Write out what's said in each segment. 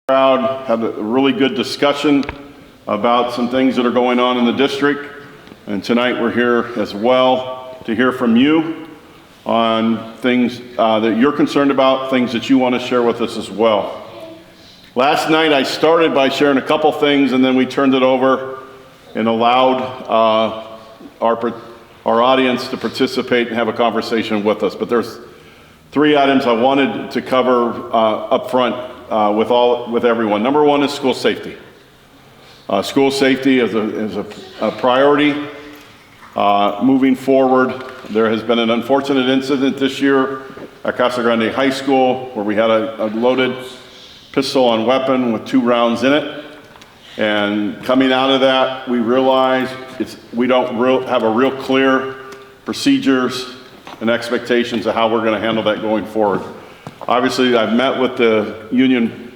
Crowd had a really good discussion about some things that are going on in the district, and tonight we're here as well to hear from you on things that you're concerned about, things that you want to share with us as well. Last night I started by sharing a couple things, and then we turned it over and allowed our audience to participate and have a conversation with us. But there's three items I wanted to cover up front with everyone. Number one is school safety. School safety is a priority moving forward. There has been an unfortunate incident this year at Casa Grande High School where we had a loaded pistol and weapon with 2 rounds in it. And coming out of that, we realized we don't have a real clear procedures and expectations of how we're going to handle that going forward. Obviously, I've met with the union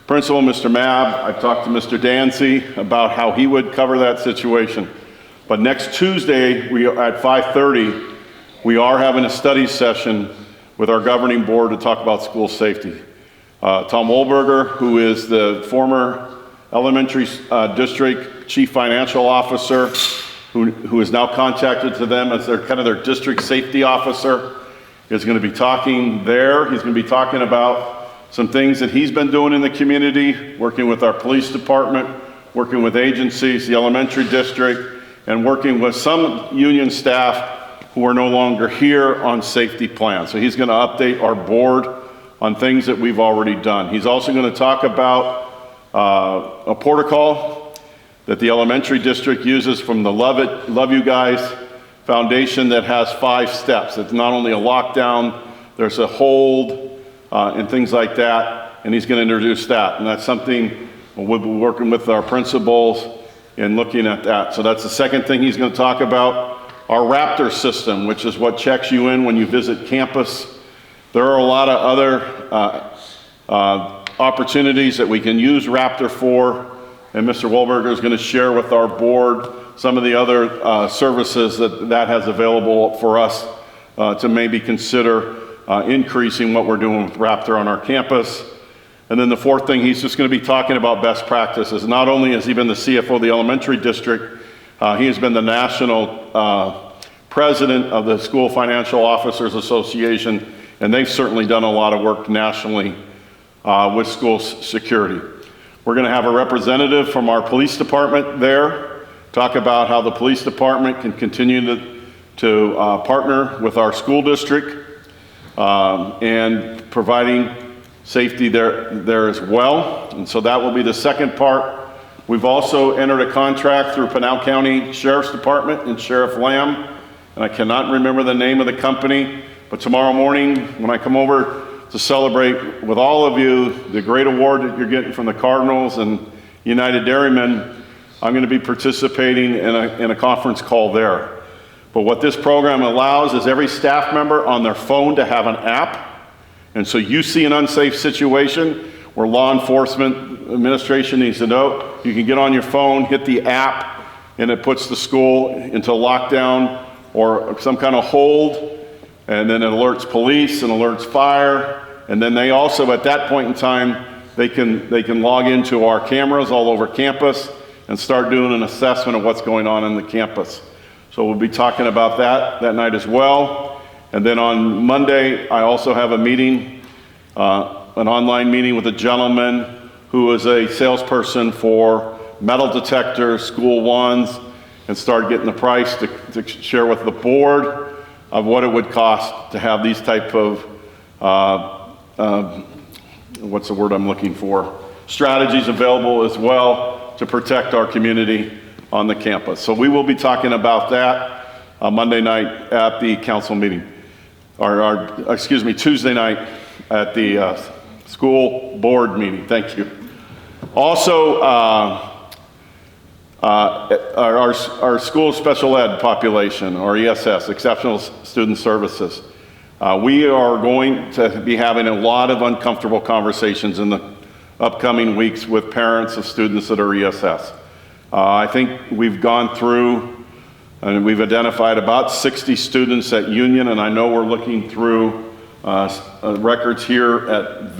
principal, Mr. Mabb. I've talked to Mr. Dancy about how he would cover that situation. But next Tuesday, at 5:30, we are having a study session with our governing board to talk about school safety. Tom Wolberger, who is the former elementary district chief financial officer, who is now contracted to them as their district safety officer, is going to be talking there. He's going to be talking about some things that he's been doing in the community, working with our police department, working with agencies, the elementary district, and working with some union staff who are no longer here on safety plans. So he's going to update our board on things that we've already done. He's also going to talk about a protocol that the elementary district uses from the Love You Guys Foundation that has 5 steps. It's not only a lockdown, there's a hold and things like that, and he's going to introduce that. And that's something we'll be working with our principals and looking at that. So that's the second thing he's going to talk about. Our Raptor system, which is what checks you in when you visit campus. There are a lot of other opportunities that we can use Raptor for, and Mr. Wolberger is going to share with our board some of the other services that has available for us to maybe consider increasing what we're doing with Raptor on our campus. And then the fourth thing, he's just going to be talking about best practices. Not only has he been the CFO of the elementary district, he has been the national president of the School Financial Officers Association, and they've certainly done a lot of work nationally with school security. We're going to have a representative from our police department there, talk about how the police department can continue to partner with our school district and providing safety there as well. And so that will be the second part. We've also entered a contract through Pinal County Sheriff's Department and Sheriff Lamb, and I cannot remember the name of the company, but tomorrow morning when I come over to celebrate with all of you the great award that you're getting from the Cardinals and United Dairymen, I'm going to be participating in a conference call there. But what this program allows is every staff member on their phone to have an app. And so you see an unsafe situation where law enforcement administration needs to know, you can get on your phone, hit the app, and it puts the school into lockdown or some kind of hold, and then it alerts police and alerts fire. And then they also, at that point in time, they can log into our cameras all over campus and start doing an assessment of what's going on in the campus. So we'll be talking about that night as well. And then on Monday, I also have a meeting, an online meeting with a gentleman who is a salesperson for metal detectors, school wands, and start getting the price to share with the board of what it would cost to have these type of, what's the word I'm looking for, strategies available as well to protect our community on the campus. So we will be talking about that Monday night at the council meeting, Tuesday night at the school board meeting. Thank you. Also, our school special ed population, or ESS, Exceptional Student Services. We are going to be having a lot of uncomfortable conversations in the upcoming weeks with parents of students that are ESS. I think we've gone through and we've identified about 60 students at Union, and I know we're looking through records here at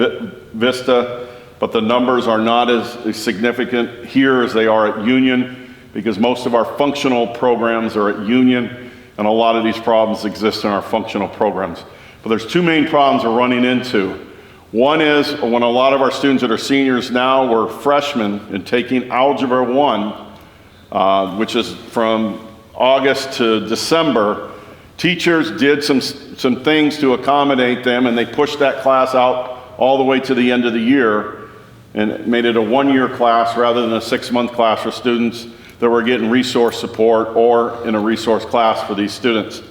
Vista but the numbers are not as significant here as they are at Union, because most of our functional programs are at Union, and a lot of these problems exist in our functional programs. But there's two main problems we're running into. One is when a lot of our students that are seniors now were freshmen and taking Algebra 1, which is from August to December, teachers did some things to accommodate them, and they pushed that class out all the way to the end of the year and made it a one-year class rather than a 6-month class for students that were getting resource support or in a resource class for these students.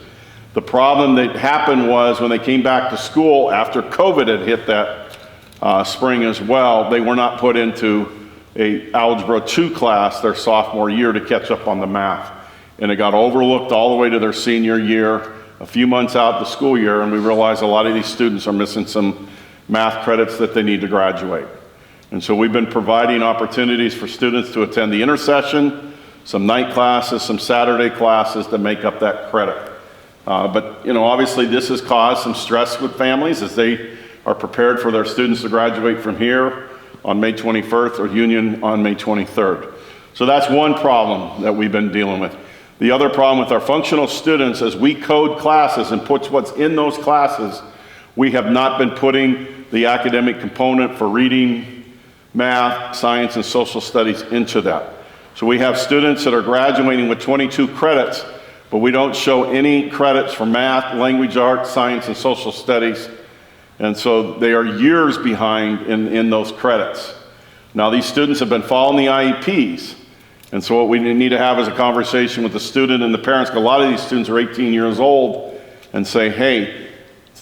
The problem that happened was when they came back to school after COVID had hit that spring as well, they were not put into a Algebra 2 class their sophomore year to catch up on the math. And it got overlooked all the way to their senior year, a few months out the school year, and we realized a lot of these students are missing some math credits that they need to graduate. And so we've been providing opportunities for students to attend the intersession, some night classes, some Saturday classes to make up that credit. But obviously this has caused some stress with families as they are prepared for their students to graduate from here on May 21st or Union on May 23rd. So that's one problem that we've been dealing with. The other problem with our functional students, as we code classes and put what's in those classes, we have not been putting the academic component for reading, math, science, and social studies into that. So we have students that are graduating with 22 credits, but we don't show any credits for math, language arts, science, and social studies. And so they are years behind in those credits. Now these students have been following the IEPs. And so what we need to have is a conversation with the student and the parents, because a lot of these students are 18 years old, and say, hey,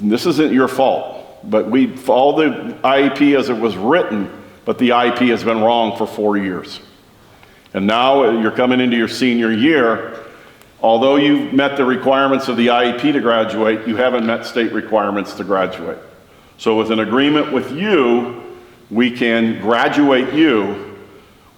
this isn't your fault, but we followed the IEP as it was written, but the IEP has been wrong for 4 years. And now you're coming into your senior year, although you've met the requirements of the IEP to graduate, you haven't met state requirements to graduate. So with an agreement with you, we can graduate you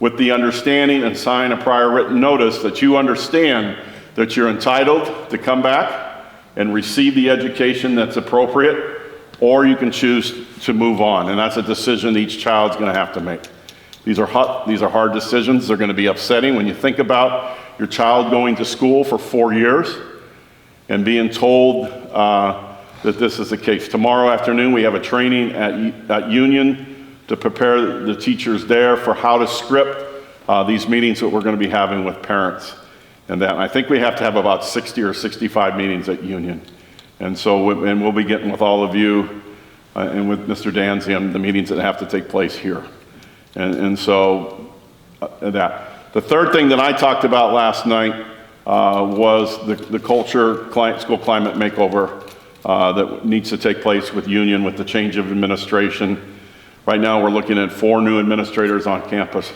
with the understanding and sign a prior written notice that you understand that you're entitled to come back and receive the education that's appropriate, or you can choose to move on. And that's a decision each child's going to have to make. These are hard decisions. They're going to be upsetting when you think about your child going to school for 4 years and being told that this is the case. Tomorrow afternoon we have a training at Union to prepare the teachers there for how to script these meetings that we're going to be having with parents. And I think we have to have about 60 or 65 meetings at Union. And so we'll be getting with all of you and with Mr. Danzy on the meetings that have to take place here. And so that. The third thing that I talked about last night was the school climate makeover that needs to take place with Union with the change of administration. Right now we're looking at 4 new administrators on campus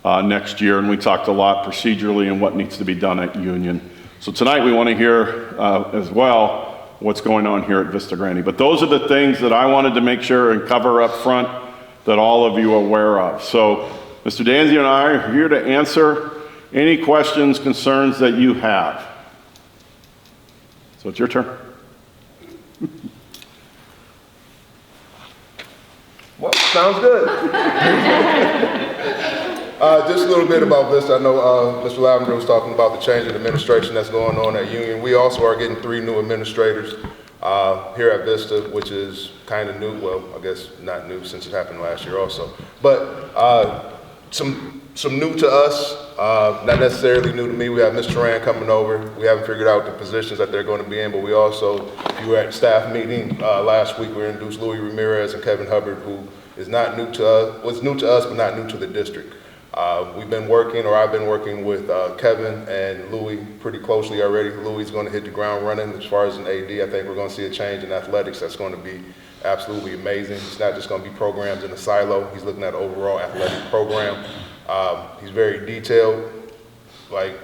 next year, and we talked a lot procedurally and what needs to be done at Union. So tonight we want to hear as well what's going on here at Vista Grande. But those are the things that I wanted to make sure and cover up front that all of you are aware of. So Mr. Danzy and I are here to answer any questions, concerns that you have. So it's your turn. Well, sounds good. Just a little bit about Vista. I know Mr. Lavender was talking about the change in administration that's going on at Union. We also are getting 3 new administrators here at Vista, which is kind of new. Well, I guess not new since it happened last year also. But some new to us, not necessarily new to me. We have Ms. Turan coming over. We haven't figured out the positions that they're going to be in, but we also, if you were at staff meeting last week, we introduced Louis Ramirez and Kevin Hubbard, who is not new to us, was new to us, but not new to the district. I've been working with Kevin and Louis pretty closely already. Louis is going to hit the ground running as far as an AD. I think we're going to see a change in athletics that's going to be absolutely amazing. It's not just going to be programs in a silo. He's looking at an overall athletic program. He's very detailed, like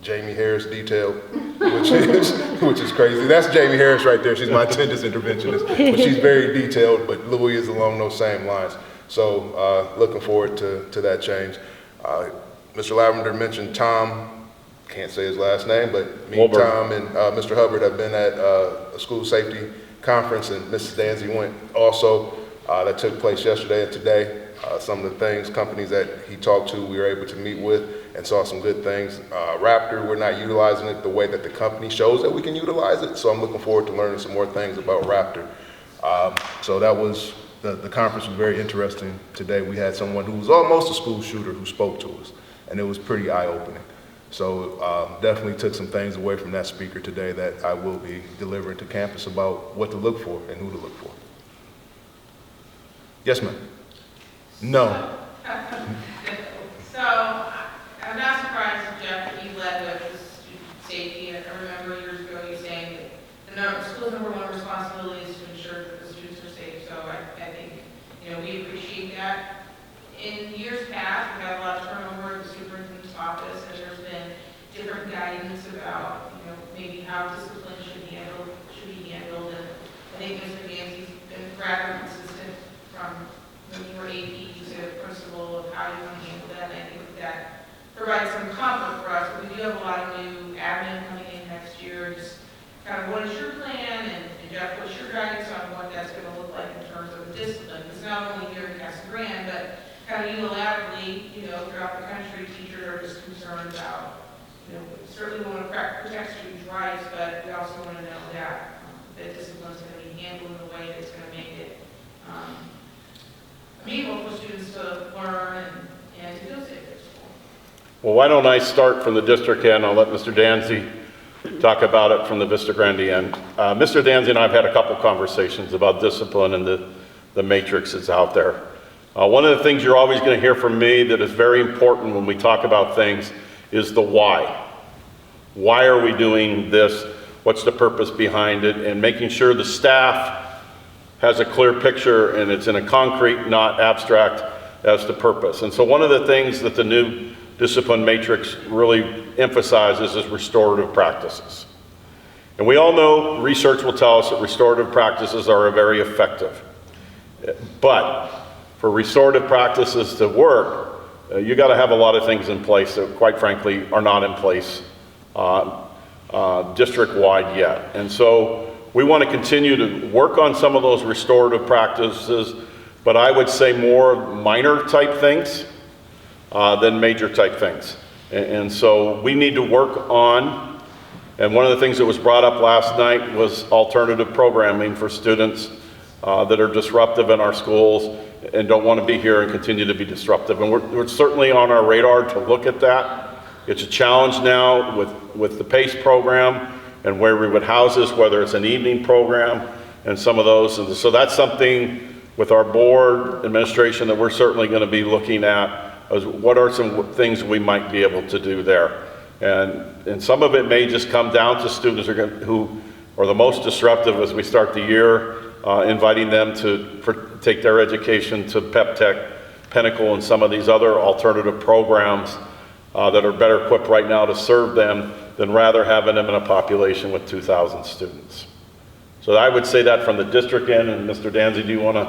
Jamie Harris detailed, which is crazy. That's Jamie Harris right there. She's my attendance interventionist, but she's very detailed, but Louis is along those same lines. So looking forward to that change. Mr. Lavender mentioned Tom, can't say his last name, but me, Tom, and Mr. Hubbard have been at a school safety conference, and Mrs. Danzy went also. that took place yesterday and today. Some of the things, companies that he talked to, we were able to meet with and saw some good things. Raptor, we're not utilizing it the way that the company shows that we can utilize it, so I'm looking forward to learning some more things about Raptor. So that was, the conference was very interesting today. We had someone who was almost a school shooter who spoke to us, and it was pretty eye-opening. So definitely took some things away from that speaker today that I will be delivering to campus about what to look for and who to look for. Yes, ma'am. No. So I'm not surprised, Jeff, that you led with student safety. I remember years ago you saying that the school's number one responsibility is to ensure that the students are safe. So I think, we appreciate that. In years past, we've had a lot of turnover at the superintendent's office, and there's been different guidance about, maybe how discipline should be handled. And I think Mr. Dancy's been rather consistent from when you were AP to principal of how you want to handle that. And I think that provides some comfort for us. But we do have a lot of new admin coming in next year. Just kind of what is your plan, and Jeff, what's your guidance on what that's going to look like in terms of the discipline? It's not only here in Casa Grande, but kind of unilaterally, throughout the country, teachers are just concerned about, certainly we want to protect students' rights, but we also want to know that that discipline is going to be handled in a way that's going to make it amenable for students to learn and to feel safe at school. Well, why don't I start from the district end? I'll let Mr. Danzy talk about it from the Vista Grande end. Mr. Danzy and I have had a couple conversations about discipline and the matrix that's out there. One of the things you're always going to hear from me that is very important when we talk about things is the why. Why are we doing this? What's the purpose behind it? And making sure the staff has a clear picture and it's in a concrete, not abstract, as to purpose. And so one of the things that the new discipline matrix really emphasizes is restorative practices. And we all know research will tell us that restorative practices are very effective. But for restorative practices to work, you got to have a lot of things in place that, quite frankly, are not in place district-wide yet. And so we want to continue to work on some of those restorative practices, but I would say more minor type things than major type things. And so we need to work on, and one of the things that was brought up last night was alternative programming for students that are disruptive in our schools and don't want to be here and continue to be disruptive. And we're certainly on our radar to look at that. It's a challenge now with the PACE program and where we would house this, whether it's an evening program and some of those. And so that's something with our board administration that we're certainly going to be looking at, as what are some things we might be able to do there. And some of it may just come down to students who are the most disruptive as we start the year, inviting them to take their education to Pep Tech, Pinnacle, and some of these other alternative programs that are better equipped right now to serve them than rather having them in a population with 2,000 students. So I would say that from the district end. And Mr. Danzy, do you want to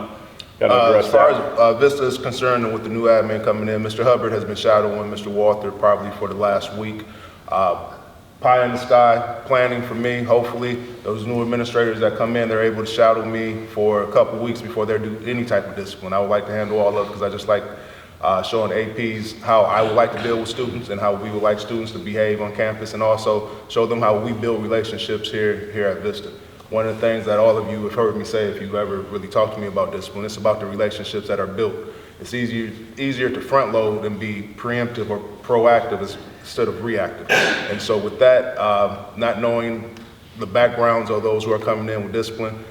kind of address that? As far as Vista is concerned, and with the new admin coming in, Mr. Hubbard has been shadowing Mr. Walter probably for the last week. Pie in the sky planning for me. Hopefully those new administrators that come in, they're able to shadow me for a couple weeks before they do any type of discipline. I would like to handle all of it because I just like showing APs how I would like to deal with students and how we would like students to behave on campus, and also show them how we build relationships here at Vista. One of the things that all of you have heard me say, if you've ever really talked to me about discipline, it's about the relationships that are built. It's easier to front load and be preemptive or proactive instead of reactive. And so with that, not knowing the backgrounds of those who are coming in with discipline,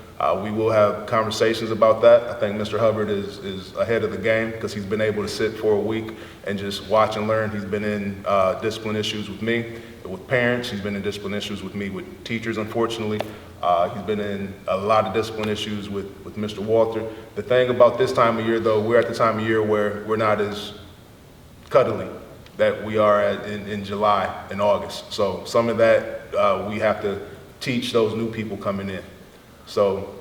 we will have conversations about that. I think Mr. Hubbard is ahead of the game because he's been able to sit for a week and just watch and learn. He's been in discipline issues with me, with parents. He's been in discipline issues with me, with teachers, unfortunately. He's been in a lot of discipline issues with Mr. Walter. The thing about this time of year, though, we're at the time of year where we're not as cuddly that we are in July and August. So some of that we have to teach those new people coming in. So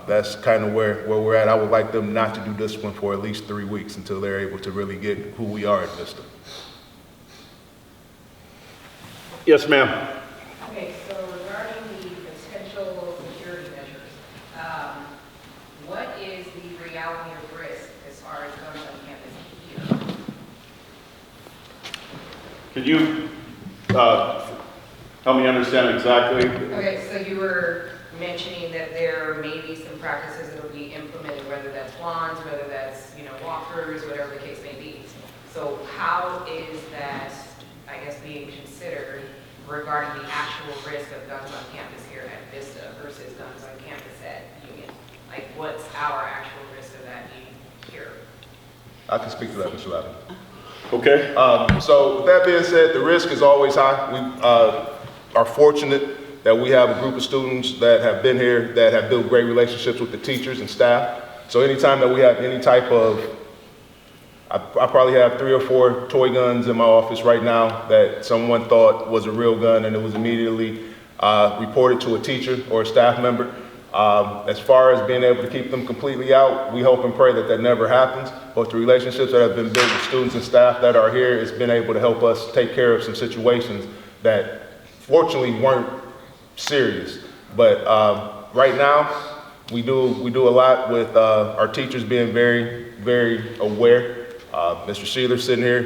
that's kind of where we're at. I would like them not to do discipline for at least 3 weeks until they're able to really get who we are at Vista. Yes, ma'am. Okay, so regarding the potential security measures, what is the reality Can you help me understand exactly? Okay, so you were mentioning that there may be some practices that will be implemented, whether that's wands, whether that's, walkers, whatever the case may be. So how is that, I guess, being considered regarding the actual risk of guns on campus here at Vista versus guns on campus at Union? Like, what's our actual risk of that being here? I can speak to that, Mr. Lavin. Okay. So with that being said, the risk is always high. We are fortunate that we have a group of students that have been here that have built great relationships with the teachers and staff. So anytime that we have any type of, I probably have 3 or 4 toy guns in my office right now that someone thought was a real gun, and it was immediately reported to a teacher or a staff member. As far as being able to keep them completely out, we hope and pray that that never happens. But the relationships that have been built with students and staff that are here, it's been able to help us take care of some situations that fortunately weren't serious. But right now, we do a lot with our teachers being very, very aware. Mr. Sheeler sitting here,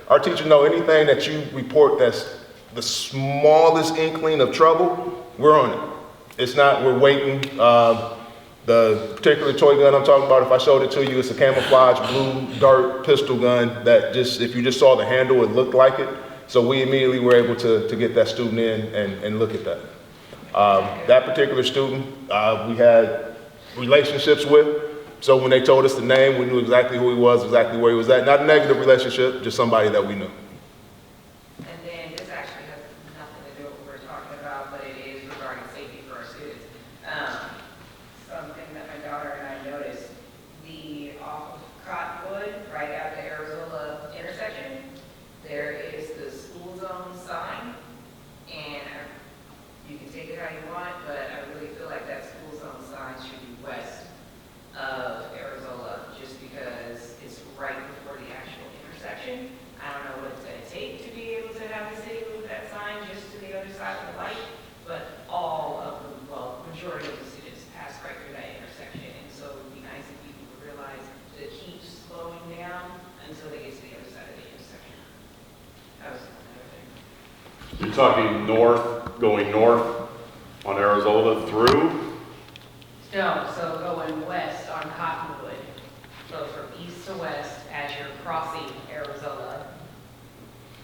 our teachers know anything that you report that's the smallest inkling of trouble, we're on it. It's not, we're waiting. The particular toy gun I'm talking about, if I showed it to you, it's a camouflage blue dart pistol gun that just, if you just saw the handle, it looked like it. So we immediately were able to get that student in and look at that. That particular student, we had relationships with. So when they told us the name, we knew exactly who he was, exactly where he was at. Not a negative relationship, just somebody that we knew. And then this actually has nothing to do with what we're talking about, but it is regarding safety for our students. Something that my daughter and I noticed, off of Cottonwood, right at the Arizona intersection, there is the school zone sign, and you can take it how you want, but I really feel like that school zone sign should be west of Arizona, just because it's right before the actual intersection. I don't know what it's going to take to be able to have the city move that sign just to the other side of the light, but majority of the students pass right through that intersection, and so it would be nice if people would realize to keep slowing down until they get to the other side of the intersection. That was another thing. You're talking going north on Arizona through? No, so going west on Cottonwood, so from east to west as you're crossing Arizona,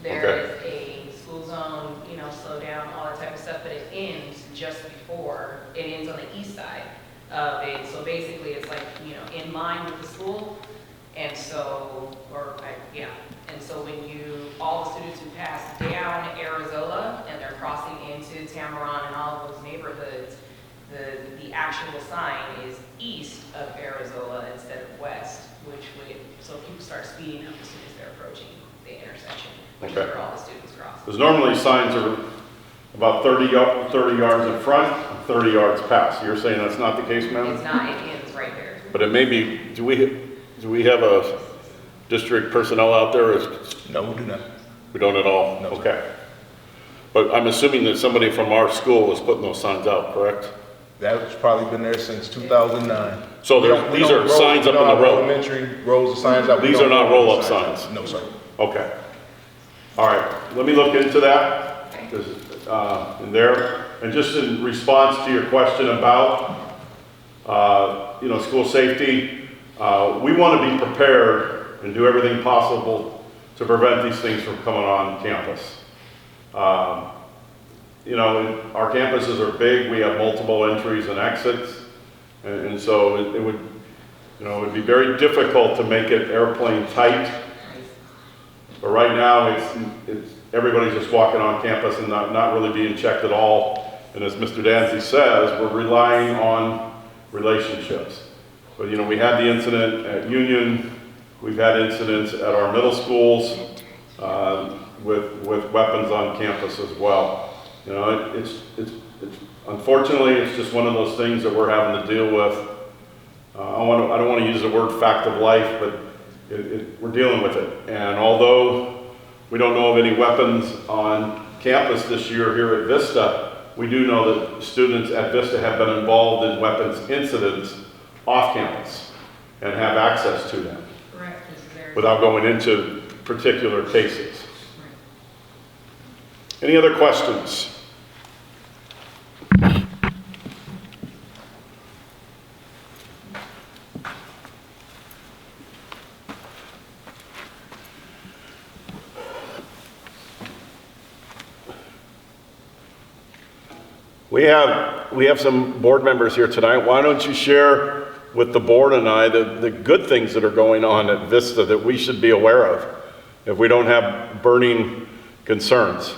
there is a school zone, slow down, all that type of stuff, but it ends just before, it ends on the east side of it. So basically it's like, in line with the school. And so, and so when all the students who pass down Arizona and they're crossing into Tamaron and all of those neighborhoods, the actual sign is east of Arizona instead of west, so people start speeding up as soon as they're approaching the intersection, which is where all the students cross. Because normally signs are about 30 yards in front, and 30 yards past. You're saying that's not the case, ma'am? It's not, it ends right there. But it may be, do we have a district personnel out there? No, we do not. We don't at all? No, sir. Okay. But I'm assuming that somebody from our school is putting those signs out, correct? That's probably been there since 2009. So these are signs up on the road? Elementary rows of signs out. These are not roll-up signs? No, sir. Okay. All right, let me look into that, in there. And just in response to your question about, school safety, we want to be prepared and do everything possible to prevent these things from coming on campus. Our campuses are big, we have multiple entries and exits, and so it would be very difficult to make it airplane tight. But right now, it's everybody's just walking on campus and not really being checked at all. And as Mr. Danzy says, we're relying on relationships. But we had the incident at Union, we've had incidents at our middle schools with weapons on campus as well. It's unfortunately, it's just one of those things that we're having to deal with. I don't want to use the word fact of life, but we're dealing with it. And although we don't know of any weapons on campus this year here at Vista, we do know that students at Vista have been involved in weapons incidents off campus and have access to them. Correct. Without going into particular cases. Any other questions? We have some board members here tonight. Why don't you share with the board and I the good things that are going on at Vista that we should be aware of if we don't have burning concerns?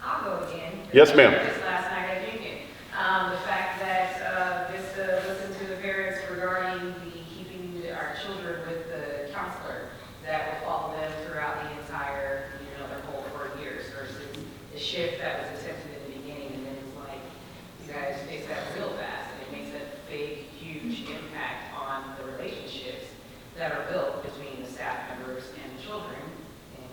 I'll go again. Yes, ma'am. Just last night at Union. The fact that Vista listened to the parents regarding keeping our children with the counselor that will follow them throughout the entire, their whole 4 years versus the shift that was attempted in the beginning, and then it's like, you guys fix that real fast, and it makes a big, huge impact on the relationships that are built between the staff members and the children. And,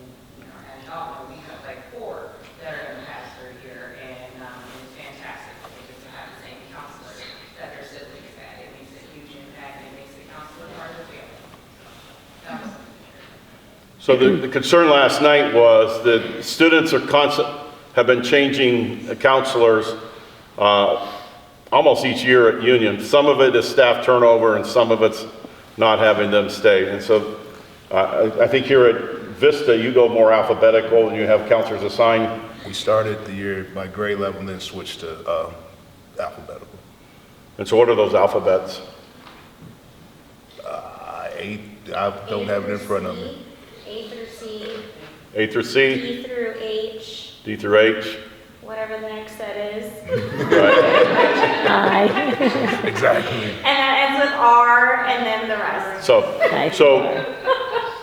as y'all know, we have like 4 that are going to pass through here, and it's fantastic just to have the same counselor that their siblings had. It makes a huge impact, and it makes the counselor part of the family. That was So the concern last night was that students have been changing counselors almost each year at Union. Some of it is staff turnover and some of it's not having them stay. And so I think here at Vista, you go more alphabetical and you have counselors assigned. We started the year by grade level and then switched to alphabetical. And so what are those alphabets? 8, I don't have it in front of me. A through C, A through C, D through H, D through H. whatever the next set is. Right. I. Exactly. And that ends with R and then the rest. So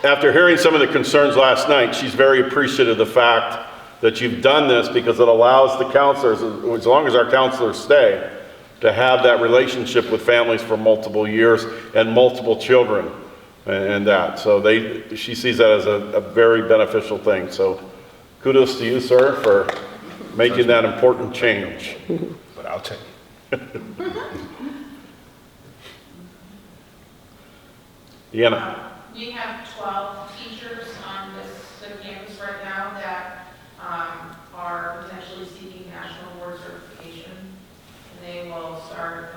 after hearing some of the concerns last night, she's very appreciative of the fact that you've done this because it allows the counselors, as long as our counselors stay, to have that relationship with families for multiple years and multiple children and that. So she sees that as a very beneficial thing. So kudos to you, sir, for making that important change. But I'll take it. Deanna. We have 12 teachers on the campus right now that are potentially seeking national board certification. And they will start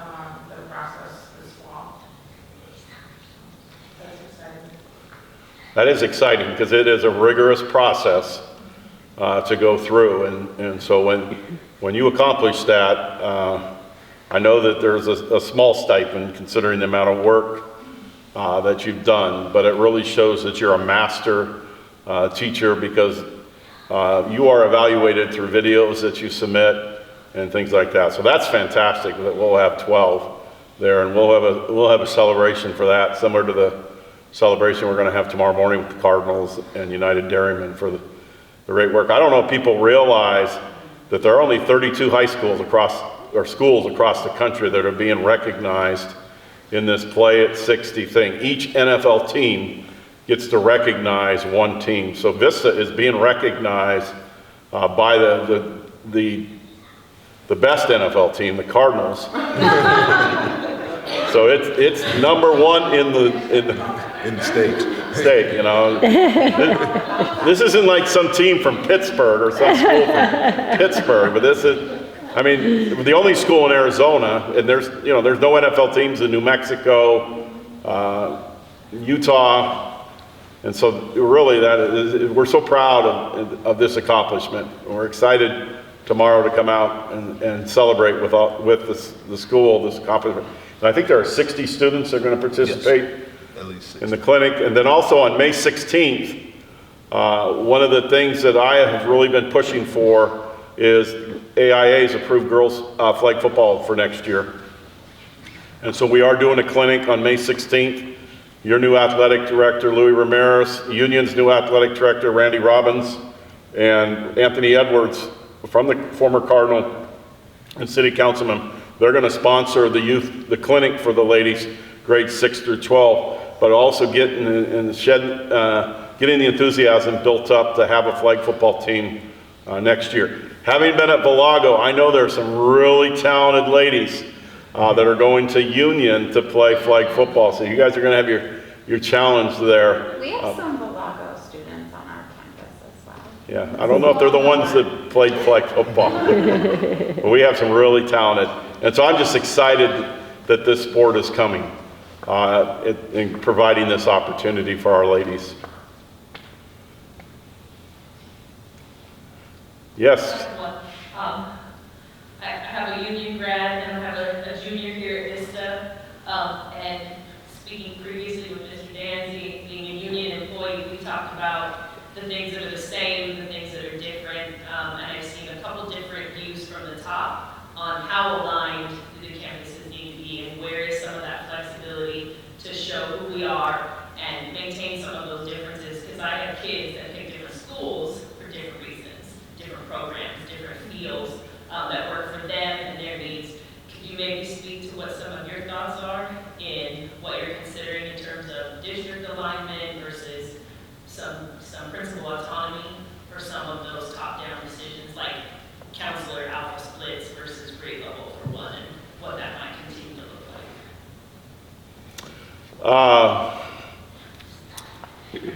the process this fall. That's exciting. That is exciting because it is a rigorous process to go through. And so when you accomplish that, I know that there's a small stipend considering the amount of work that you've done, but it really shows that you're a master teacher because you are evaluated through videos that you submit and things like that. So that's fantastic that we'll have 12 there, and we'll have a celebration for that, similar to the celebration we're going to have tomorrow morning with the Cardinals and United Dairymen for the great work. I don't know if people realize that there are only 32 high schools schools across the country that are being recognized in this Play at 60 thing. Each NFL team gets to recognize one team. So Vista is being recognized by the best NFL team, the Cardinals. So it's number 1 in the state, you know. This isn't like some team from Pittsburgh or some school from Pittsburgh, but this is, I mean, the only school in Arizona, and there's no NFL teams in New Mexico, Utah, and so really we're so proud of this accomplishment. We're excited tomorrow to come out and celebrate with the school this accomplishment. And I think there are 60 students that are going to participate. Yes. At least 60. In the clinic. And then also on May 16th, one of the things that I have really been pushing for is AIA's approved girls flag football for next year. And so we are doing a clinic on May 16th. Your new athletic director, Louis Ramirez, Union's new athletic director, Randy Robbins, and Anthony Edwards from the former Cardinal and City Councilman. They're going to sponsor the clinic for the ladies, grades 6 through 12, but also getting the enthusiasm built up to have a flag football team next year. Having been at Villago, I know there are some really talented ladies that are going to Union to play flag football. So you guys are going to have you're challenged there. We have some Valago students on our campus as well. Yeah, I don't know if they're the ones that played flag football, but we have some really talented. And so I'm just excited that this sport is coming and providing this opportunity for our ladies. Yes. I have a union grad and I have a junior here at Vista. And speaking previously with Mr. Danzy, being a union employee, we talked about the things that are the same, the things that are different. And I've seen a couple different views from the top on how aligned the campuses need to be and where is some of that flexibility to show who we are and maintain some of those differences. Because I have kids that pick different schools for different reasons, different programs, different fields that work for them and their needs. Could you maybe speak to what some of your thoughts are in what you're considering in terms of district alignment versus some principal autonomy for some of those top-down decisions like counselor alpha splits versus grade level for one and what that might continue to look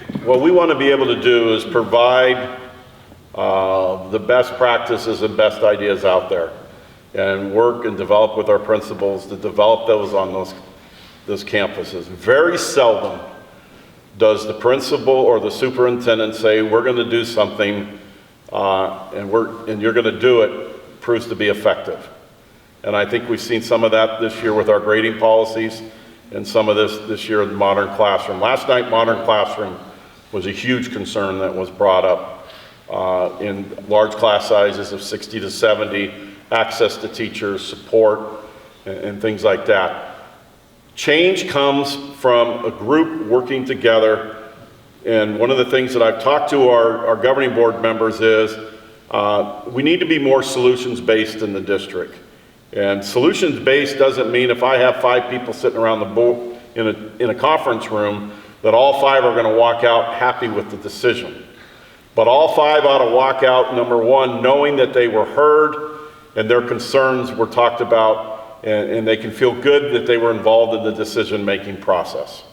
like? What we want to be able to do is provide the best practices and best ideas out there and work and develop with our principals to develop those on those campuses. Very seldom does the principal or the superintendent say, we're going to do something and you're going to do it, proves to be effective. And I think we've seen some of that this year with our grading policies and some of this year in the modern classroom. Last night, modern classroom was a huge concern that was brought up in large class sizes of 60 to 70, access to teachers, support, and things like that. Change comes from a group working together, and one of the things that I've talked to our governing board members is we need to be more solutions-based in the district. And solutions-based doesn't mean if I have 5 people sitting around the board in a conference room that all 5 are going to walk out happy with the decision. But all 5 ought to walk out, number one, knowing that they were heard and their concerns were talked about, and they can feel good that they were involved in the decision-making process.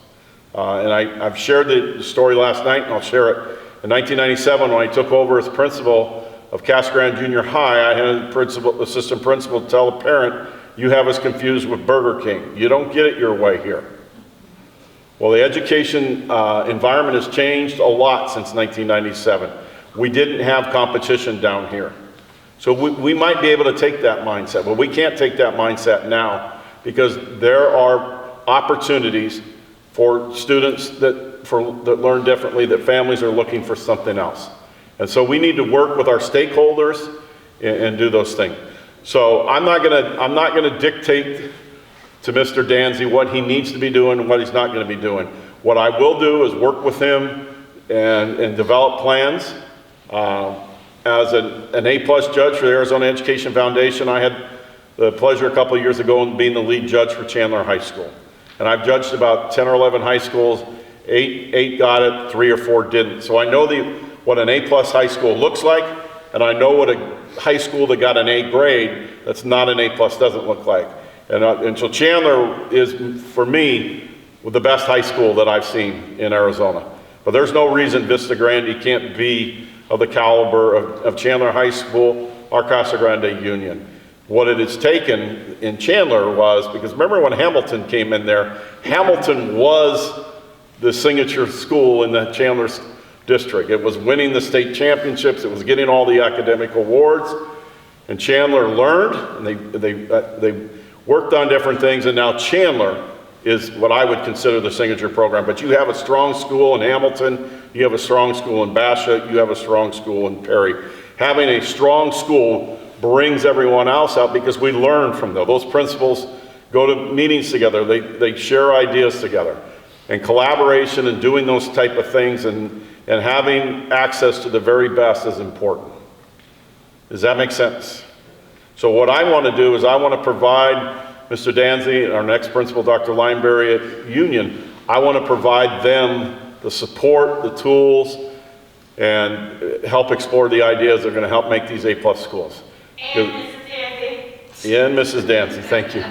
And I've shared the story last night, and I'll share it. In 1997, when I took over as principal of Casa Grande Junior High, I had an assistant principal tell a parent, you have us confused with Burger King. You don't get it your way here. Well, the education environment has changed a lot since 1997. We didn't have competition down here. So we might be able to take that mindset, but we can't take that mindset now because there are opportunities for students that learn differently, that families are looking for something else. And so we need to work with our stakeholders and do those things. So I'm not gonna dictate to Mr. Danzy what he needs to be doing and what he's not going to be doing. What I will do is work with him and develop plans. As an A-plus judge for the Arizona Education Foundation, I had the pleasure a couple of years ago of being the lead judge for Chandler High School. And I've judged about 10 or 11 high schools. 8 got it, 3 or 4 didn't. So I know what an A-plus high school looks like, and I know what a high school that got an A grade that's not an A-plus doesn't look like. And so Chandler is, for me, the best high school that I've seen in Arizona. But there's no reason Vista Grande can't be of the caliber of Chandler High School or Casa Grande Union. What it has taken in Chandler was, because remember when Hamilton came in there, Hamilton was the signature school in the Chandler district. It was winning the state championships, it was getting all the academic awards, and Chandler learned, and they worked on different things, and now Chandler is what I would consider the signature program. But you have a strong school in Hamilton, you have a strong school in Basha, you have a strong school in Perry. Having a strong school brings everyone else out because we learn from them. Those principals go to meetings together, they share ideas together. And collaboration and doing those type of things and having access to the very best is important. Does that make sense? So what I want to do is I want to provide Mr. Danzy and our next principal, Dr. Lineberry at Union, I want to provide them the support, the tools, and help explore the ideas that are going to help make these A-plus schools. And Mrs. Danzy. Yeah, and Mrs. Danzy, thank you.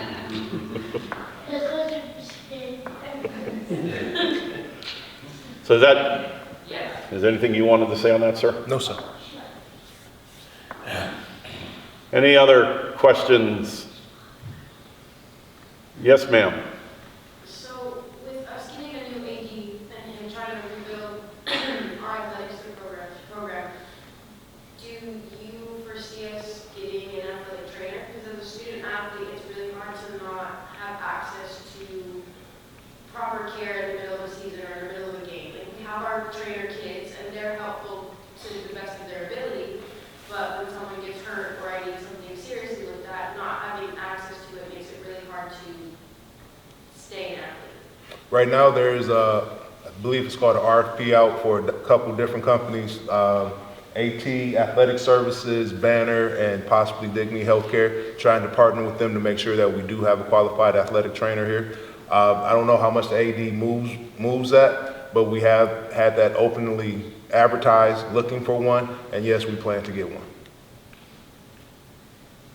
So is that, Yes. is there anything you wanted to say on that, sir? No, sir. Any other questions? Yes, ma'am. So with us getting a new AD and trying to rebuild our athletics program, do you foresee us getting an athletic trainer? Because as a student athlete, it's really hard to not have access to proper care in the middle of a season or in the middle of a game. Like we have our trainer kids and they're helpful to the best of their ability, but when someone gets hurt or I need something seriously like that, not having access to it makes it really hard to stay an athlete. Right now, there's I believe it's called an RFP out for a couple different companies, AT, Athletic Services, Banner, and possibly Dignity Healthcare, trying to partner with them to make sure that we do have a qualified athletic trainer here. I don't know how much the AD moves that, but we have had that openly advertised, looking for one, and yes, we plan to get one.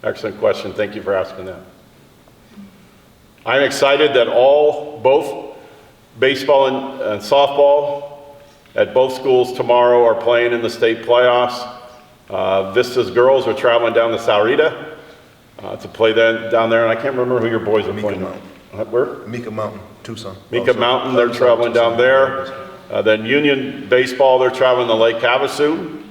Excellent question. Thank you for asking that. I'm excited that both baseball and softball at both schools tomorrow are playing in the state playoffs. Vista's girls are traveling down to Saurita to play down there, and I can't remember who your boys are playing. Where? Mika Mountain, Tucson. Mika Also, Mountain, they're traveling down there. Then Union Baseball, they're traveling to Lake Havasu.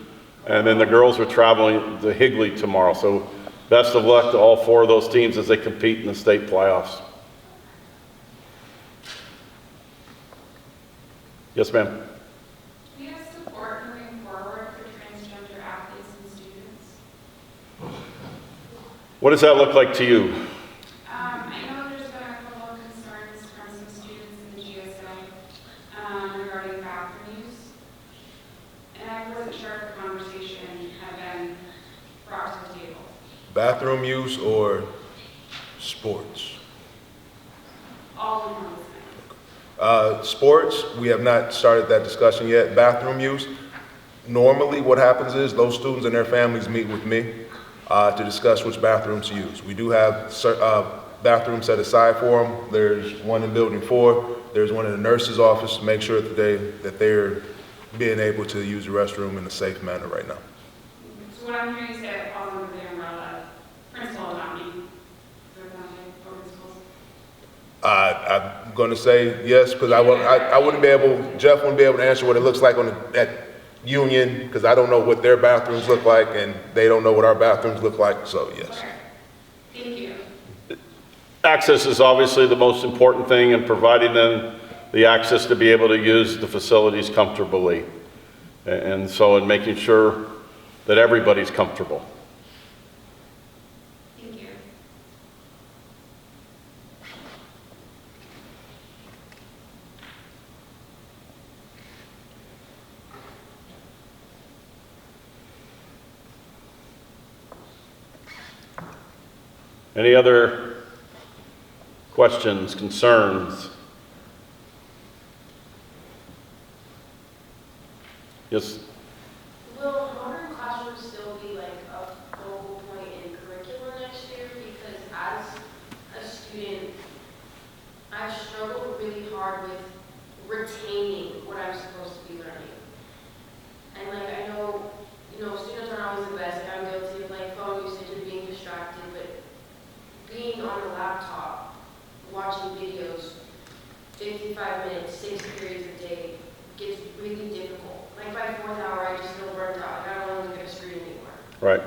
And then the girls are traveling to Higley tomorrow. So best of luck to all 4 of those teams as they compete in the state playoffs. Yes, ma'am. Do you have support moving forward for transgender athletes and students? What does that look like to you? I know there's been a couple of concerns from some students in the GSA regarding bathroom use. And I wasn't sure if the conversation had been brought to the table. Bathroom use or sports? All in one. Sports, we have not started that discussion yet. Bathroom use, normally what happens is those students and their families meet with me to discuss which bathrooms to use. We do have bathrooms set aside for them. There's one in building 4. There's one in the nurse's office to make sure that they're being able to use the restroom in a safe manner right now. So what I'm hearing you say that falls under the umbrella, principal and not me. I'm going to say yes, because I wouldn't be able, Jeff wouldn't be able to answer what it looks like at Union, because I don't know what their bathrooms look like, and they don't know what our bathrooms look like, so yes. Okay. Thank you. Access is obviously the most important thing, and providing them the access to be able to use the facilities comfortably. And so in making sure that everybody's comfortable. Thank you. Any other questions, concerns? Yes, Will modern classrooms still be like a focal point in curriculum next year? Because as a student, I've struggled really hard with retaining what I'm supposed to be learning. And like I know, students aren't always the best. Like I'm guilty of like phone usage and being distracted, but being on a laptop, watching videos, 55 minutes, 6 periods a day, gets really difficult. Like by 4th hour, I just feel burnt out. Like I don't want to look at a screen anymore. right.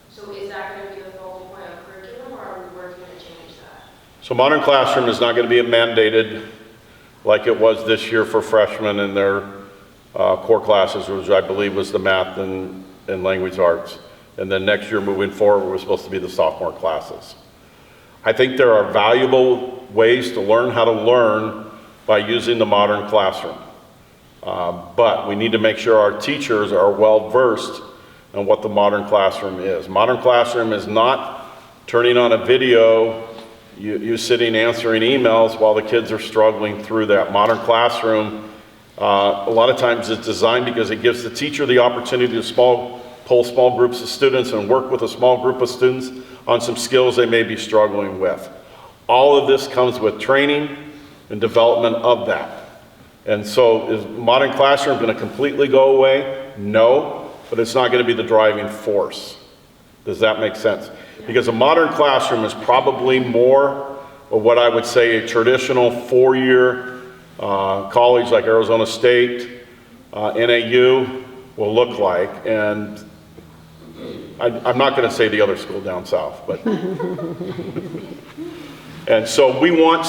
So is that going to be the focal point of curriculum, or are we working to change that? So Modern Classroom is not going to be mandated like it was this year for freshmen in their core classes, which I believe was the math and language arts. And then next year moving forward, we're supposed to be the sophomore classes. I think there are valuable ways to learn how to learn by using the Modern Classroom. But we need to make sure our teachers are well versed in what the Modern Classroom is. Modern Classroom is not turning on a video, you sitting answering emails while the kids are struggling through that. Modern Classroom, a lot of times it's designed because it gives the teacher the opportunity to pull small groups of students and work with a small group of students on some skills they may be struggling with. All of this comes with training and development of that. And so is modern classroom going to completely go away? No, but it's not going to be the driving force. Does that make sense? Because a modern classroom is probably more of what I would say a traditional four-year college like Arizona State, NAU will look like. And I'm not going to say the other school down south, but. And so we want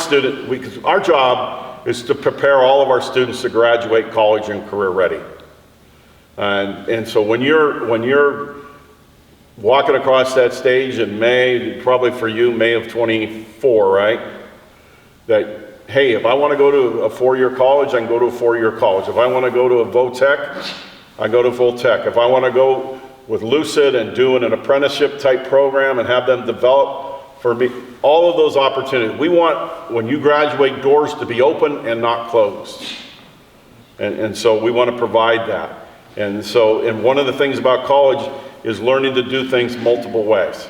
because our job is to prepare all of our students to graduate college and career ready. And so when you're walking across that stage in May, probably for you, May of 24, right? That, hey, if I want to go to a four-year college, I can go to a four-year college. If I want to go to a VOTEC, I go to VOTEC. If I want to go with Lucid and do an apprenticeship type program and have them develop for me, all of those opportunities. We want, when you graduate, doors to be open and not closed. And so we want to provide that. And one of the things about college is learning to do things multiple ways.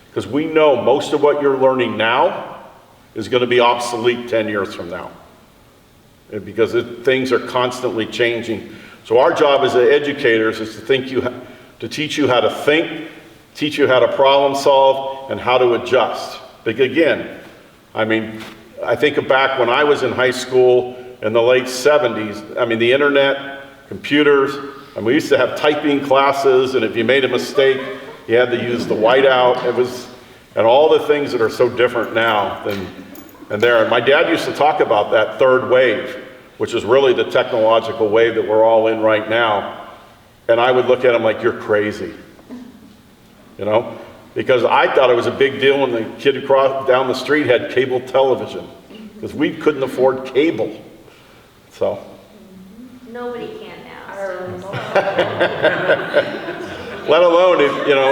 Because we know most of what you're learning now is going to be obsolete 10 years from now. Because things are constantly changing. So our job as educators is to teach you how to think, teach you how to problem solve, and how to adjust. But again, I mean, I think back when I was in high school in the late 70s, I mean, the internet, computers, and we used to have typing classes, and if you made a mistake, you had to use the whiteout. And all the things that are so different now and there. And my dad used to talk about that third wave, which is really the technological wave that we're all in right now. And I would look at him like, you're crazy, you know? Because I thought it was a big deal when the kid across down the street had cable television, because we couldn't afford cable. So. Nobody can now. Let alone if, you know,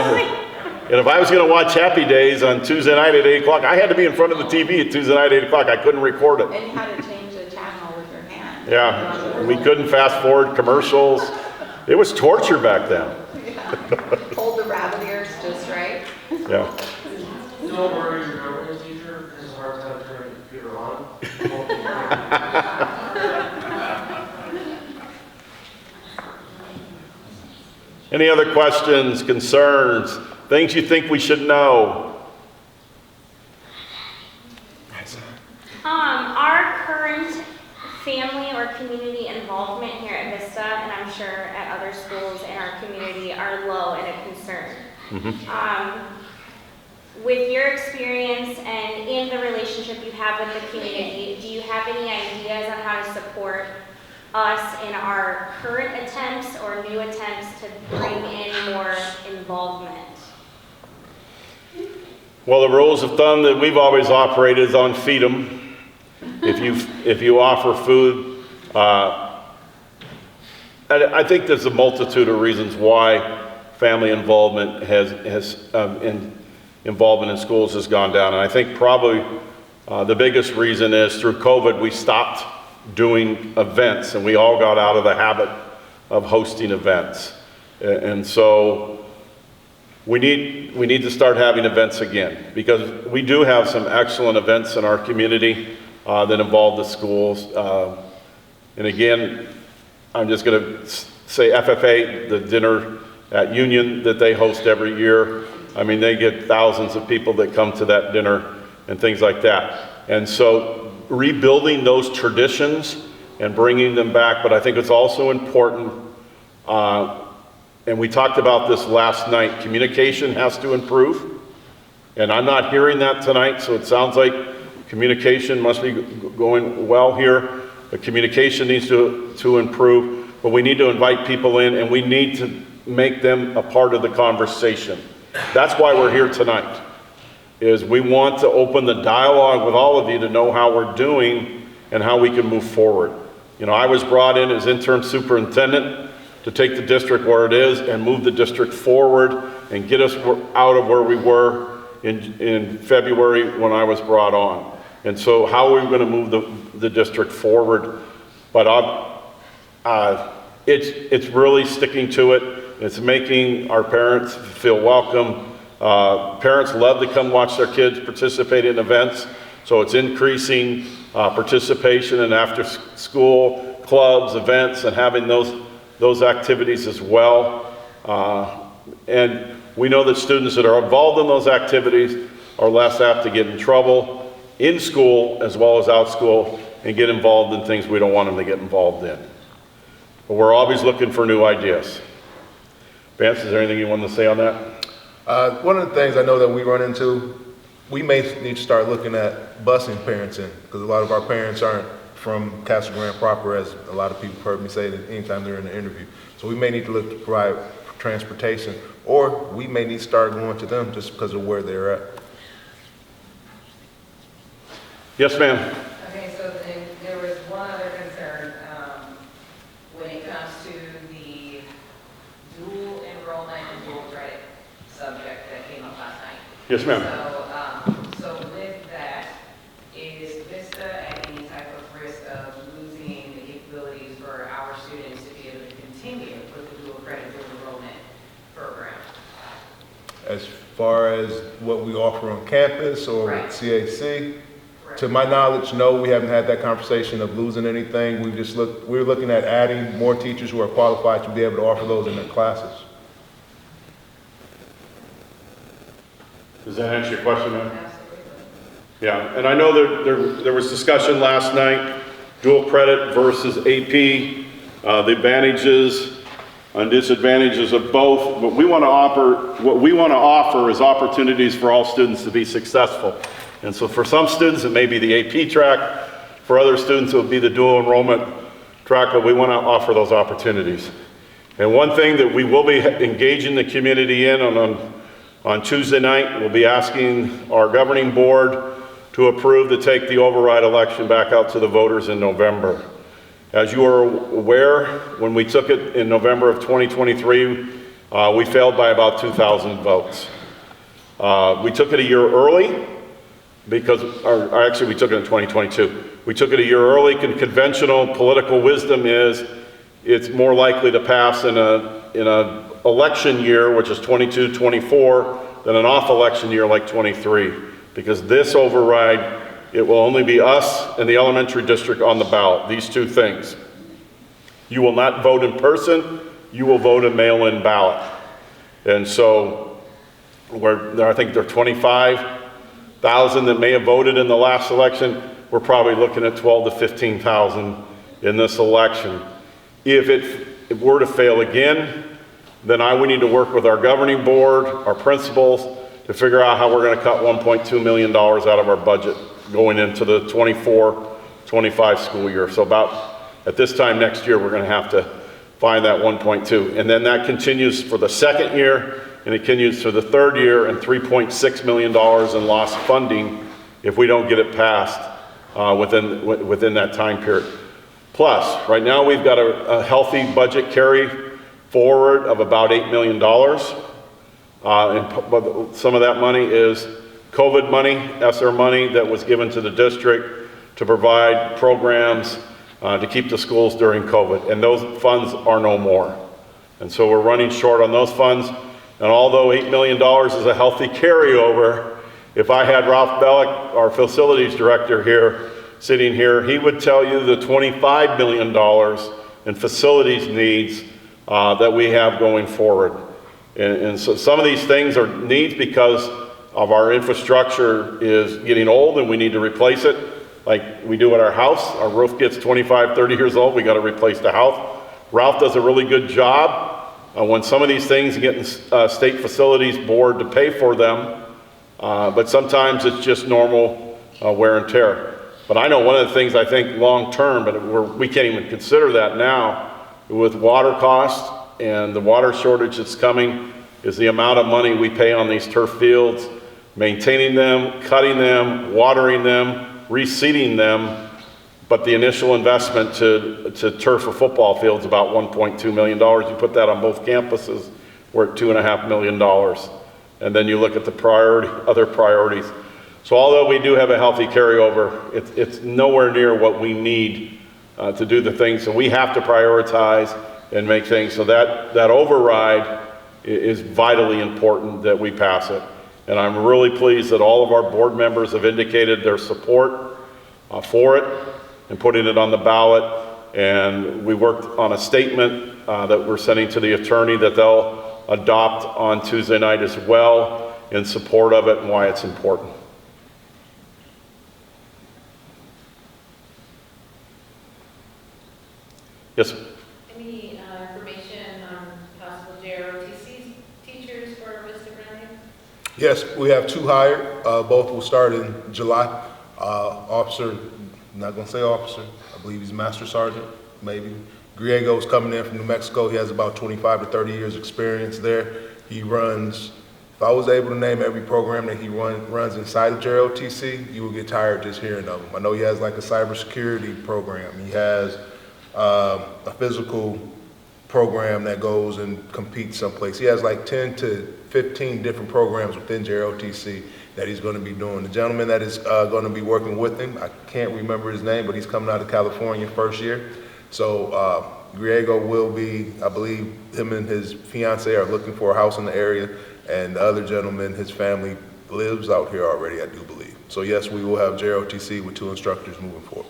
and if I was going to watch Happy Days on Tuesday night at 8 o'clock, I had to be in front of the TV at Tuesday night at 8 o'clock. I couldn't record it. And you had to change the channel with your hand. Yeah, we couldn't fast forward commercials. It was torture back then. Yeah. Hold the rabbit ears just right. Yeah. Don't worry, your government teacher has a hard time turning the computer on. Any other questions, concerns, things you think we should know? Our current family or community involvement here at Vista, and I'm sure at other schools in our community, are low and a concern. With your experience and in the relationship you have with the community, do you have any ideas on how to support us in our current attempts or new attempts to bring in more involvement? Well, the rules of thumb that we've always operated is on feed 'em. If you offer food, I think there's a multitude of reasons why family involvement involvement in schools has gone down. And I think probably the biggest reason is through COVID, we stopped doing events and we all got out of the habit of hosting events. And so we need to start having events again, because we do have some excellent events in our community that involve the schools. And again, I'm just going to say FFA, the dinner at Union that they host every year. I mean, they get thousands of people that come to that dinner and things like that. And so rebuilding those traditions and bringing them back, but I think it's also important, and we talked about this last night, communication has to improve. And I'm not hearing that tonight, so it sounds like communication must be going well here. The communication needs to improve, but we need to invite people in and we need to make them a part of the conversation. That's why we're here tonight, is we want to open the dialogue with all of you to know how we're doing and how we can move forward. You know, I was brought in as interim superintendent to take the district where it is and move the district forward and get us out of where we were in February when I was brought on. And so how are we going to move the district forward? But it's really sticking to it. It's making our parents feel welcome. Parents love to come watch their kids participate in events. So it's increasing participation in after-school clubs, events, and having those activities as well. And we know that students that are involved in those activities are less apt to get in trouble in school as well as out school and get involved in things we don't want them to get involved in. But we're always looking for new ideas. Vance, is there anything you want to say on that? One of the things I know that we run into, we may need to start looking at busing parents in, because a lot of our parents aren't from Castle Grande proper, as a lot of people heard me say that anytime they're in an interview. So we may need to look to provide transportation, or we may need to start going to them just because of where they're at. Yes, ma'am. Okay, so then there was one other concern, when it comes to the dual enrollment and dual credit subject that came up last night. Yes, ma'am. So with that, is Vista at any type of risk of losing the capabilities for our students to be able to continue with the dual credit dual enrollment program? As far as what we offer on campus or Right. with CAC, Correct. to my knowledge, no, we haven't had that conversation of losing anything. We're looking at adding more teachers who are qualified to be able to offer those in their classes. Does that answer your question, ma'am? Absolutely. Yeah, and I know there was discussion last night, dual credit versus AP, the advantages and disadvantages of both. What we want to offer is opportunities for all students to be successful. And so for some students, it may be the AP track. For other students, it will be the dual enrollment track, but we want to offer those opportunities. And one thing that we will be engaging the community in on Tuesday night, we'll be asking our governing board to approve to take the override election back out to the voters in November. As you are aware, when we took it in November of 2023, we failed by about 2,000 votes. We took it a year early because, or actually we took it in 2022. We took it a year early. Conventional political wisdom is it's more likely to pass in a election year, which is 22, 24, than an off election year like 23. Because this override, it will only be us and the elementary district on the ballot, these two things. You will not vote in person, you will vote a mail-in ballot. And so, I think there are 25,000 that may have voted in the last election. We're probably looking at 12 to 15,000 in this election. If it were to fail again, then we need to work with our governing board, our principals, to figure out how we're going to cut $1.2 million out of our budget going into the 24-25 school year. So about at this time next year, we're going to have to find that 1.2. And then that continues for the second year, and it continues for the third year, and $3.6 million in lost funding if we don't get it passed within that time period. Plus, right now we've got a healthy budget carry forward of about $8 million. And some of that money is COVID money, ESSER money that was given to the district to provide programs to keep the schools during COVID. And those funds are no more. And so we're running short on those funds. And although $8 million is a healthy carryover, if I had Ralph Bellick, our facilities director here, sitting here, he would tell you the $25 million in facilities needs that we have going forward. And so some of these things are needs because of our infrastructure is getting old and we need to replace it. Like we do at our house, our roof gets 25, 30 years old, we got to replace the house. Ralph does a really good job when some of these things getting state facilities board to pay for them, but sometimes it's just normal wear and tear. But I know one of the things I think long term, but we can't even consider that now, with water costs and the water shortage that's coming, is the amount of money we pay on these turf fields, maintaining them, cutting them, watering them, reseeding them. But the initial investment to turf a football field is about $1.2 million. You put that on both campuses, we're at $2.5 million. And then you look at the other priorities. So although we do have a healthy carryover, it's nowhere near what we need to do the things. So we have to prioritize and make things. So that override is vitally important that we pass it. And I'm really pleased that all of our board members have indicated their support for it and putting it on the ballot. And we worked on a statement that we're sending to the attorney that they'll adopt on Tuesday night as well in support of it and why it's important. Yes, sir. Any information on possible JROTC teachers for Vista Grande? Yes, we have 2 hired. Both will start in July. Officer, I'm not going to say officer, I believe he's Master Sergeant, maybe. Griego's coming in from New Mexico. He has about 25 to 30 years experience there. He runs, if I was able to name every program that he runs inside of JROTC, you would get tired just hearing of him. I know he has like a cybersecurity program. He has a physical program that goes and competes someplace. He has like 10 to 15 different programs within JROTC that he's going to be doing. The gentleman that is going to be working with him, I can't remember his name, but he's coming out of California first year. So Griego will be, I believe him and his fiance are looking for a house in the area, and the other gentleman, his family lives out here already, I do believe. So yes, we will have JROTC with 2 instructors moving forward.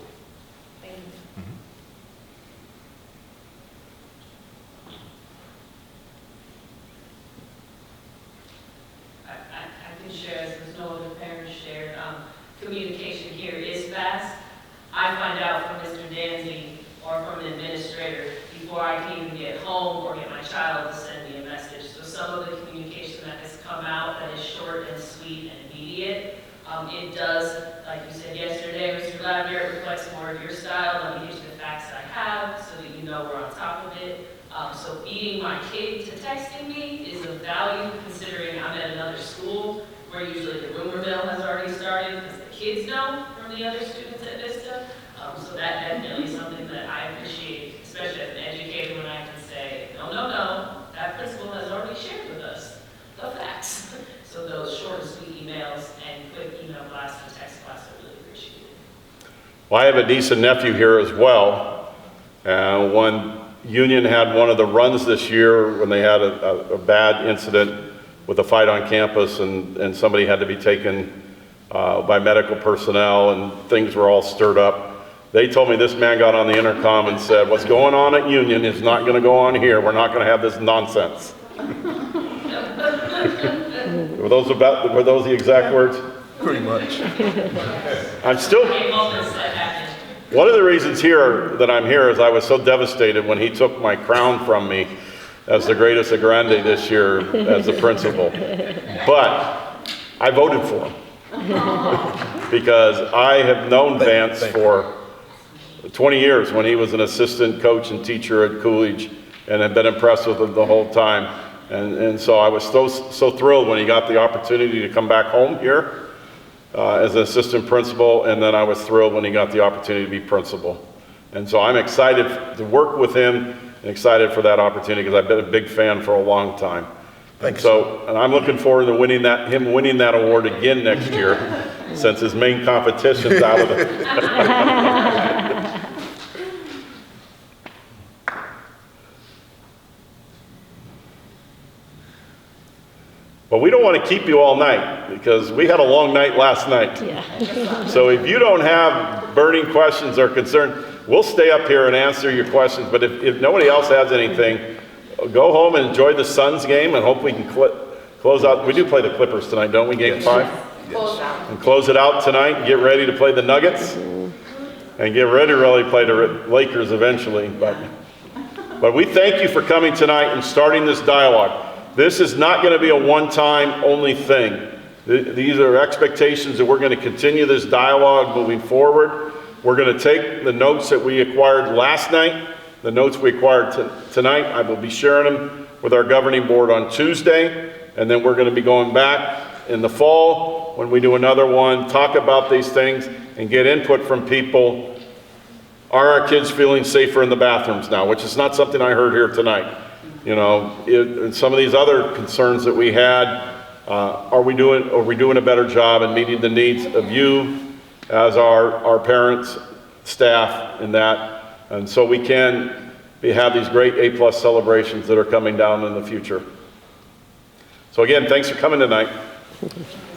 Communication here is fast. I find out from Mr. Danzy or from an administrator before I can even get home or get my child to send me a message. So some of the communication that has come out that is short and sweet and immediate, it does, like you said yesterday, Mr. Lavender, it reflects more of your style. Let me get you the facts I have so that you know we're on top of it. So beating my kid to texting me is of value considering I'm at another school where usually the rumor mill has already started because the kids know from the other students at Vista. So that definitely is something that I appreciate, especially as an educator, when I can say, no, that principal has already shared with us the facts. So those short and sweet emails and quick email blasts and text blasts are really appreciated. Well, I have a niece and nephew here as well. When Union had one of the runs this year when they had a bad incident with a fight on campus and somebody had to be taken by medical personnel and things were all stirred up. They told me this man got on the intercom and said, what's going on at Union is not going to go on here. We're not going to have this nonsense. Were those the exact words? Pretty much. I'm still... One of the reasons here that I'm here is I was so devastated when he took my crown from me as the greatest of Grande this year as the principal. But I voted for him because I have known Vance for 20 years when he was an assistant coach and teacher at Coolidge and have been impressed with him the whole time. And so I was so thrilled when he got the opportunity to come back home here as an assistant principal, and then I was thrilled when he got the opportunity to be principal. And so I'm excited to work with him and excited for that opportunity because I've been a big fan for a long time. Thanks. And I'm looking forward to him winning that award again next year since his main competition's out of it. But we don't want to keep you all night because we had a long night last night. Yeah. So if you don't have burning questions or concerns, we'll stay up here and answer your questions. But if nobody else has anything, go home and enjoy the Suns game and hope we can close out. We do play the Clippers tonight, don't we? Game 5? Yes. And close it out tonight and get ready to play the Nuggets and get ready to really play the Lakers eventually. But we thank you for coming tonight and starting this dialogue. This is not going to be a one-time only thing. These are expectations that we're going to continue this dialogue moving forward. We're going to take the notes that we acquired last night, the notes we acquired tonight. I will be sharing them with our governing board on Tuesday, and then we're going to be going back in the fall when we do another one, talk about these things, and get input from people. Are our kids feeling safer in the bathrooms now? Which is not something I heard here tonight. You know, some of these other concerns that we had, are we doing a better job in meeting the needs of you as our parents, staff, and that, and so we can have these great A+ celebrations that are coming down in the future. So again, thanks for coming tonight. Okay.